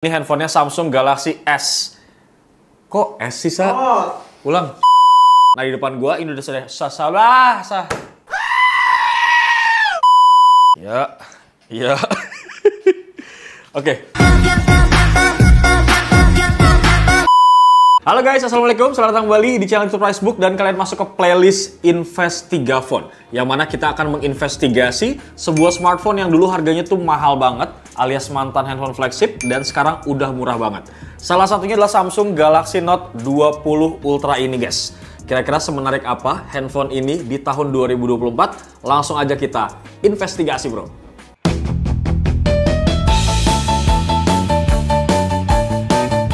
Ini handphonenya Samsung Galaxy S. Kok S sih, Sa? Ulang. Nah, di depan gua ini udah salah. Ya. Oke. Halo guys, assalamualaikum. Selamat datang kembali di channel YouTube Ricebook dan kalian masuk ke playlist Investigafone, yang mana kita akan menginvestigasi sebuah smartphone yang dulu harganya tuh mahal banget, alias mantan handphone flagship, dan sekarang udah murah banget. Salah satunya adalah Samsung Galaxy Note 20 Ultra ini, guys. Kira-kira semenarik apa handphone ini di tahun 2024? Langsung aja kita investigasi, bro.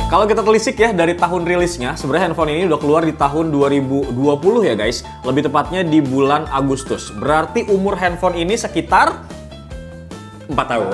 Kalau kita telisik ya dari tahun rilisnya, sebenarnya handphone ini udah keluar di tahun 2020 ya guys. Lebih tepatnya di bulan Agustus. Berarti umur handphone ini sekitar 4 tahun.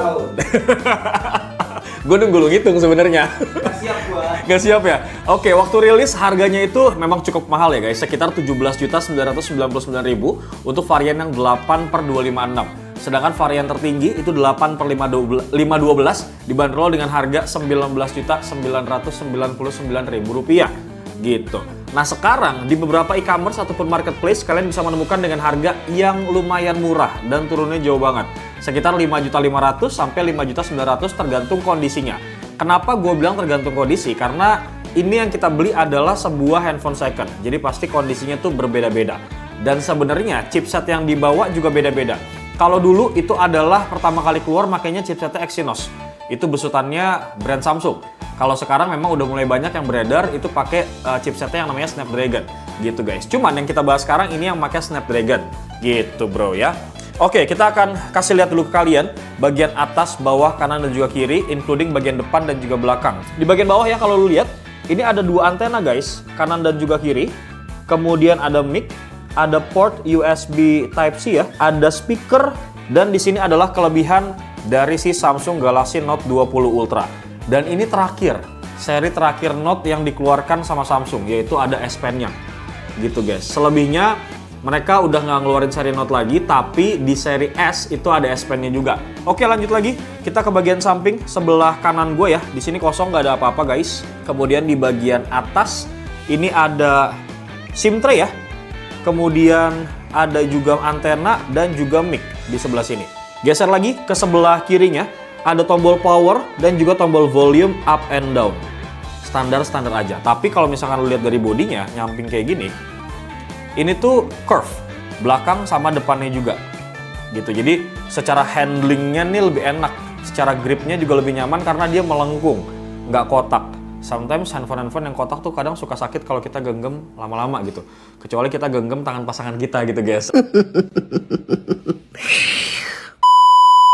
Gue nunggu ngitung sebenarnya. Gak siap gua. Gak siap ya? Oke, waktu rilis harganya itu memang cukup mahal ya guys. Sekitar 17.999.000 untuk varian yang 8/256. Sedangkan varian tertinggi itu 8/512 dibanderol dengan harga Rp19.999.000 gitu. Nah sekarang di beberapa e-commerce ataupun marketplace kalian bisa menemukan dengan harga yang lumayan murah dan turunnya jauh banget. Sekitar 5.500.000 sampai 5.900.000 tergantung kondisinya. Kenapa gue bilang tergantung kondisi? Karena ini yang kita beli adalah sebuah handphone second. Jadi pasti kondisinya tuh berbeda-beda. Dan sebenarnya chipset yang dibawa juga beda-beda. Kalau dulu itu adalah pertama kali keluar makanya chipsetnya Exynos. Itu besutannya brand Samsung. Kalau sekarang memang udah mulai banyak yang beredar itu pakai chipsetnya yang namanya Snapdragon. Gitu guys. Cuman yang kita bahas sekarang ini yang pakai Snapdragon. Gitu bro ya. Oke, kita akan kasih lihat dulu ke kalian bagian atas, bawah, kanan, dan juga kiri, including bagian depan dan juga belakang. Di bagian bawah ya kalau lu lihat, ini ada dua antena guys, kanan dan juga kiri. Kemudian ada mic, ada port USB Type-C ya, ada speaker, dan di sini adalah kelebihan dari si Samsung Galaxy Note 20 Ultra. Dan ini terakhir, seri terakhir Note yang dikeluarkan sama Samsung, yaitu ada S Pen-nya. Gitu guys. Selebihnya mereka udah nggak ngeluarin seri Note lagi, tapi di seri S itu ada S Pen-nya juga. Oke, lanjut lagi. Kita ke bagian samping sebelah kanan gue ya. Di sini kosong, nggak ada apa-apa guys. Kemudian di bagian atas ini ada SIM tray ya. Kemudian ada juga antena dan juga mic di sebelah sini. Geser lagi ke sebelah kirinya, ada tombol power dan juga tombol volume up and down. Standar-standar aja. Tapi kalau misalkan lu lihat dari bodinya, nyamping kayak gini, ini tuh curve, belakang sama depannya juga. Gitu. Jadi secara handlingnya nih lebih enak. Secara gripnya juga lebih nyaman karena dia melengkung, nggak kotak. Sometimes handphone-handphone yang kotak tuh kadang suka sakit kalau kita genggam lama-lama gitu. Kecuali kita genggam tangan pasangan kita gitu guys.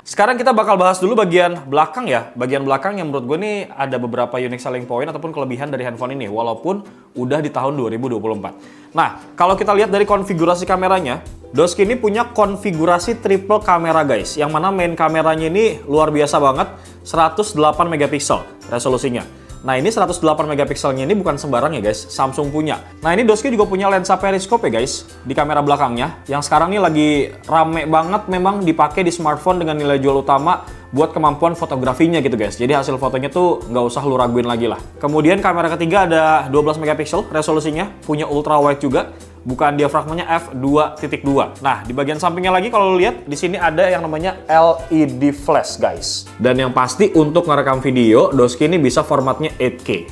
Sekarang kita bakal bahas dulu bagian belakang ya. Bagian belakang yang menurut gue nih ada beberapa unique selling point ataupun kelebihan dari handphone ini. Walaupun udah di tahun 2024. Nah, kalau kita lihat dari konfigurasi kameranya, Doski ini punya konfigurasi triple kamera guys. Yang mana main kameranya ini luar biasa banget. 108 megapiksel resolusinya. Nah ini 108 megapikselnya ini bukan sembarang ya guys, Samsung punya. Nah ini Doski juga punya lensa periskop ya guys, di kamera belakangnya. Yang sekarang ini lagi rame banget memang dipakai di smartphone dengan nilai jual utama buat kemampuan fotografinya gitu guys. Jadi hasil fotonya tuh nggak usah lu raguin lagi lah. Kemudian kamera ketiga ada 12 megapiksel resolusinya, punya ultra wide juga. Bukan diafragmanya f2.2. Nah, di bagian sampingnya lagi kalau lu lihat di sini ada yang namanya LED flash, guys. Dan yang pasti untuk ngerekam video, Doski ini bisa formatnya 8K.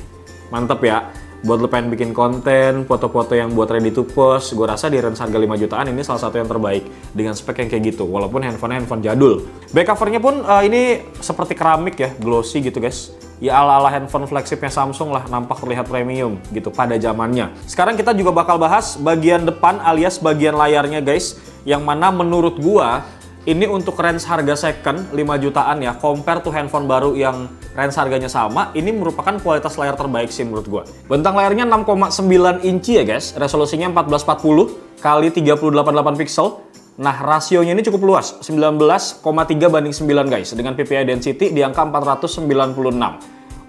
Mantep ya. Buat lu pengen bikin konten, foto-foto yang buat ready to post, gue rasa di range harga 5 jutaan ini salah satu yang terbaik dengan spek yang kayak gitu. Walaupun handphone jadul. Back covernya pun ini seperti keramik ya, glossy gitu guys. Ya ala-ala handphone flagshipnya Samsung lah, nampak terlihat premium gitu pada zamannya. Sekarang kita juga bakal bahas bagian depan alias bagian layarnya guys, yang mana menurut gua ini untuk range harga second 5 jutaan ya, compare to handphone baru yang range harganya sama, ini merupakan kualitas layar terbaik sih menurut gua. Bentang layarnya 6,9 inci ya guys, resolusinya 1440 kali 3088 pixel. Nah, rasionya ini cukup luas, 19,3 banding 9 guys, dengan PPI density di angka 496.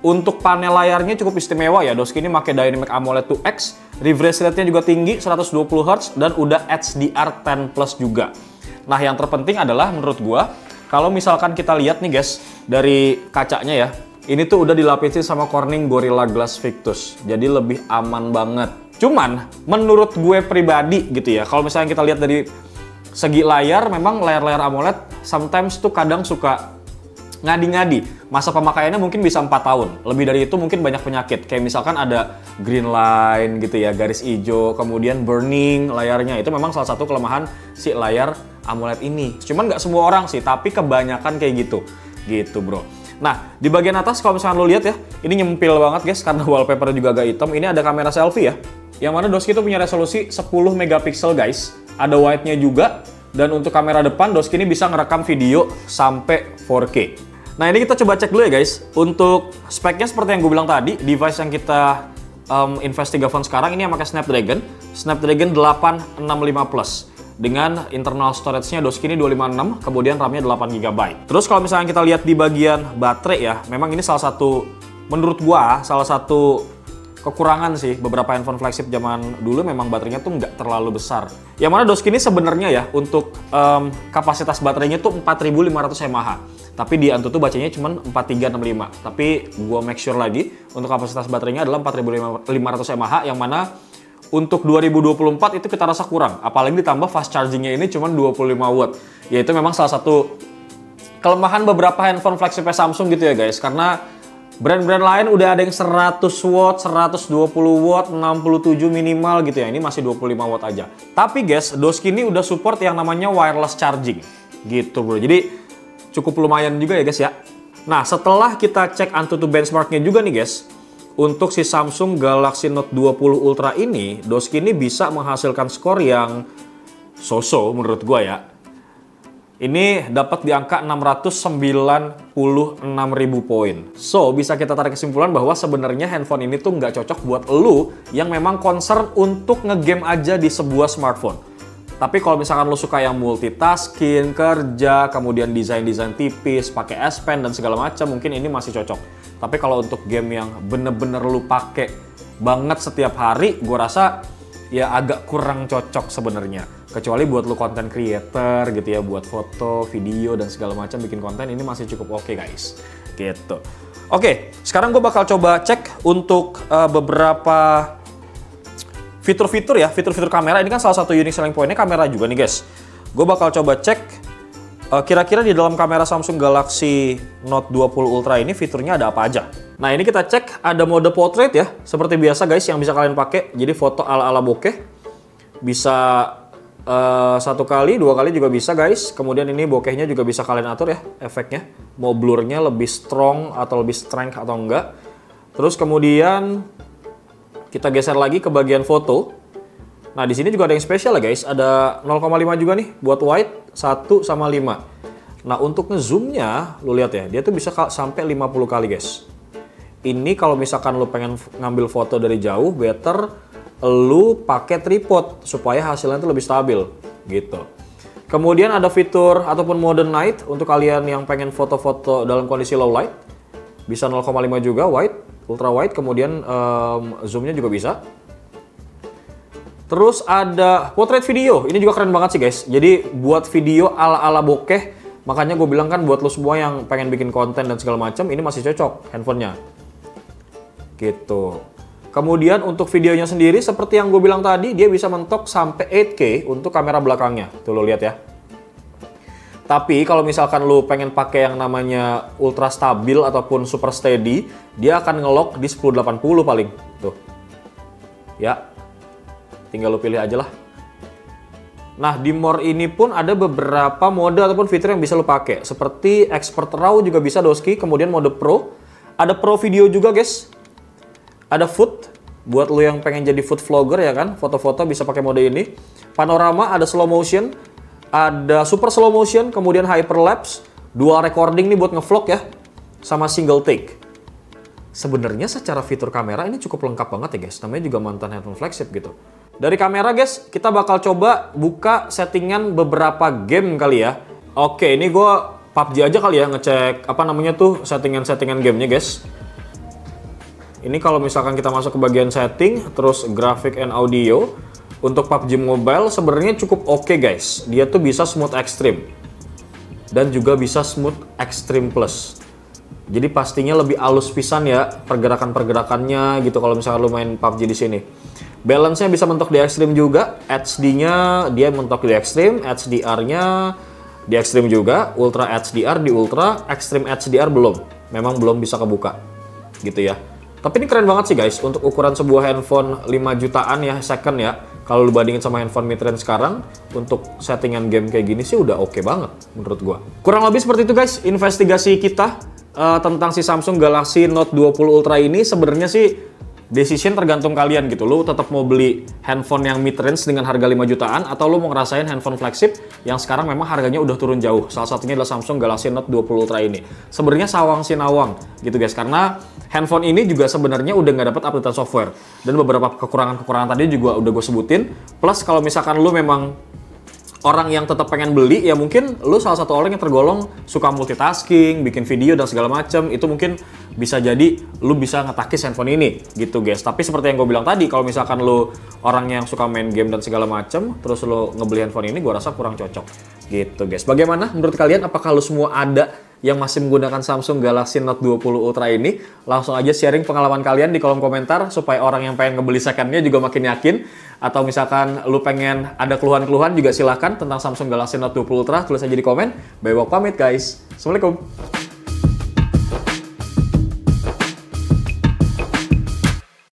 Untuk panel layarnya cukup istimewa ya, Doski ini pakai Dynamic AMOLED 2X, refresh rate-nya juga tinggi, 120 Hz, dan udah HDR10 Plus juga. Nah, yang terpenting adalah menurut gua, kalau misalkan kita lihat nih guys, dari kacanya ya, Ini tuh udah dilapisi sama Corning Gorilla Glass Victus, jadi lebih aman banget. Cuman, menurut gue pribadi gitu ya, kalau misalnya kita lihat dari segi layar, memang layar-layar AMOLED sometimes tuh kadang suka ngadi-ngadi. Masa pemakaiannya mungkin bisa 4 tahun. Lebih dari itu mungkin banyak penyakit. Kayak misalkan ada green line gitu ya, garis hijau, kemudian burning layarnya. Itu memang salah satu kelemahan si layar AMOLED ini. Cuman nggak semua orang sih, tapi kebanyakan kayak gitu. Gitu bro. Nah, di bagian atas kalau misalkan lo lihat ya, ini nyempil banget guys karena wallpaper juga agak hitam. Ini ada kamera selfie ya. Yang mana Doski itu punya resolusi 10 megapiksel guys. Ada wide-nya juga. Dan untuk kamera depan, Doski ini bisa ngerekam video sampai 4K. Nah, ini kita coba cek dulu ya guys. Untuk speknya seperti yang gue bilang tadi, device yang kita investigate sekarang ini yang pakai Snapdragon 865 Plus. Dengan internal storage-nya Doski ini 256, kemudian RAM-nya 8GB. Terus kalau misalnya kita lihat di bagian baterai ya, memang ini salah satu, menurut gua, salah satu kekurangan sih. Beberapa handphone flagship zaman dulu memang baterainya tuh nggak terlalu besar. Yang mana Doski ini sebenarnya ya, untuk kapasitas baterainya tuh 4500 mAh. Tapi di Antutu bacanya cuma 4365. Tapi gua make sure lagi, untuk kapasitas baterainya adalah 4500 mAh, yang mana untuk 2024 itu kita rasa kurang, apalagi ditambah fast chargingnya ini cuma 25 watt. Yaitu memang salah satu kelemahan beberapa handphone flagship Samsung gitu ya guys, karena brand-brand lain udah ada yang 100 watt, 120 watt, 67 minimal gitu ya. Ini masih 25 watt aja. Tapi guys, Doski ini udah support yang namanya wireless charging gitu bro. Jadi cukup lumayan juga ya guys ya. Nah, setelah kita cek Antutu benchmarknya juga nih guys, untuk si Samsung Galaxy Note 20 Ultra ini, Doski ini bisa menghasilkan skor yang so-so menurut gua ya. Ini dapat di angka 696.000 poin. So, bisa kita tarik kesimpulan bahwa sebenarnya handphone ini tuh nggak cocok buat lu yang memang concern untuk ngegame aja di sebuah smartphone. Tapi kalau misalkan lu suka yang multitasking, kerja, kemudian desain-desain tipis, pakai S Pen dan segala macam, mungkin ini masih cocok. Tapi kalau untuk game yang bener-bener lu pakai banget setiap hari, gue rasa ya agak kurang cocok sebenarnya. Kecuali buat lu content creator gitu ya, buat foto, video dan segala macam bikin konten, ini masih cukup oke guys. Gitu. Oke, sekarang gue bakal coba cek untuk beberapa fitur-fitur ya, fitur-fitur kamera. Ini kan salah satu unique selling point-nya kamera juga nih guys. Gue bakal coba cek kira-kira di dalam kamera Samsung Galaxy Note 20 Ultra ini fiturnya ada apa aja. Nah, ini kita cek ada mode portrait ya, seperti biasa guys yang bisa kalian pakai. Jadi foto ala-ala bokeh bisa 1 kali, 2 kali juga bisa guys. Kemudian ini bokehnya juga bisa kalian atur ya efeknya. Mau blurnya lebih strong atau lebih strength atau enggak. Terus kemudian kita geser lagi ke bagian foto. Nah, di sini juga ada yang spesial ya guys. Ada 0,5 juga nih buat wide, 1 sama 5. Nah, untuk ngezoomnya, lu lihat ya, dia tuh bisa sampai 50 kali guys. Ini kalau misalkan lu pengen ngambil foto dari jauh, better lu pakai tripod supaya hasilnya tuh lebih stabil gitu. Kemudian ada fitur ataupun mode night untuk kalian yang pengen foto-foto dalam kondisi low light. Bisa 0,5 juga wide, ultra wide, kemudian zoomnya juga bisa. Terus ada portrait video, ini juga keren banget sih guys. Jadi buat video ala-ala bokeh, makanya gue bilang kan buat lo semua yang pengen bikin konten dan segala macam, ini masih cocok handphonenya. Gitu. Kemudian untuk videonya sendiri, seperti yang gue bilang tadi, dia bisa mentok sampai 8K untuk kamera belakangnya. Tuh lo lihat ya. Tapi kalau misalkan lo pengen pakai yang namanya ultra stabil ataupun super steady, dia akan ngelock di 1080 paling. Tuh. Ya. Tinggal lo pilih aja lah. Nah, di More ini pun ada beberapa mode ataupun fitur yang bisa lo pakai. Seperti Expert RAW juga bisa Doski, kemudian mode Pro. Ada Pro Video juga guys. Ada Food, buat lo yang pengen jadi food vlogger ya kan. Foto-foto bisa pakai mode ini. Panorama, ada Slow Motion, ada Super Slow Motion, kemudian Hyperlapse. Dual recording nih buat ngevlog ya. Sama single take. Sebenarnya secara fitur kamera ini cukup lengkap banget ya guys. Namanya juga mantan handphone flagship gitu. Dari kamera guys, kita bakal coba buka settingan beberapa game kali ya. Oke, ini gue PUBG aja kali ya, ngecek apa namanya tuh settingan-settingan gamenya guys. Ini kalau misalkan kita masuk ke bagian setting, terus graphic and audio. Untuk PUBG Mobile sebenarnya cukup oke guys. Dia tuh bisa smooth extreme. Dan juga bisa smooth extreme plus. Jadi pastinya lebih halus pisan ya pergerakan-pergerakannya gitu kalau misalkan lu main PUBG di sini. Balance-nya bisa mentok di ekstrim juga, HD-nya dia mentok di ekstrim, HDR-nya di ekstrim juga, Ultra HDR di Ultra, Extreme HDR belum. Memang belum bisa kebuka. Gitu ya. Tapi ini keren banget sih guys untuk ukuran sebuah handphone 5 jutaan ya second ya. Kalau lu bandingin sama handphone mid-range sekarang, untuk settingan game kayak gini sih udah oke banget menurut gua. Kurang lebih seperti itu guys, investigasi kita tentang si Samsung Galaxy Note 20 Ultra ini. Sebenarnya sih decision tergantung kalian gitu. Lu tetap mau beli handphone yang mid-range dengan harga 5 jutaan atau lu mau ngerasain handphone flagship yang sekarang memang harganya udah turun jauh. Salah satunya adalah Samsung Galaxy Note 20 Ultra ini. Sebenarnya sawang sinawang gitu guys, karena handphone ini juga sebenarnya udah nggak dapat updatean software dan beberapa kekurangan-kekurangan tadi juga udah gue sebutin. Plus kalau misalkan lu memang orang yang tetap pengen beli, ya mungkin lu salah satu orang yang tergolong suka multitasking, bikin video dan segala macam, itu mungkin bisa jadi lu bisa ngetakis handphone ini gitu guys. Tapi seperti yang gue bilang tadi, kalau misalkan lu orang yang suka main game dan segala macam, terus lu ngebeli handphone ini, gue rasa kurang cocok gitu guys. Bagaimana menurut kalian? Apakah lu semua ada yang masih menggunakan Samsung Galaxy Note 20 Ultra ini? Langsung aja sharing pengalaman kalian di kolom komentar supaya orang yang pengen ngebeli secondnya juga makin yakin. Atau misalkan lu pengen ada keluhan-keluhan juga silahkan tentang Samsung Galaxy Note 20 Ultra, tulis aja di komen. Bye, pamit guys. Assalamualaikum.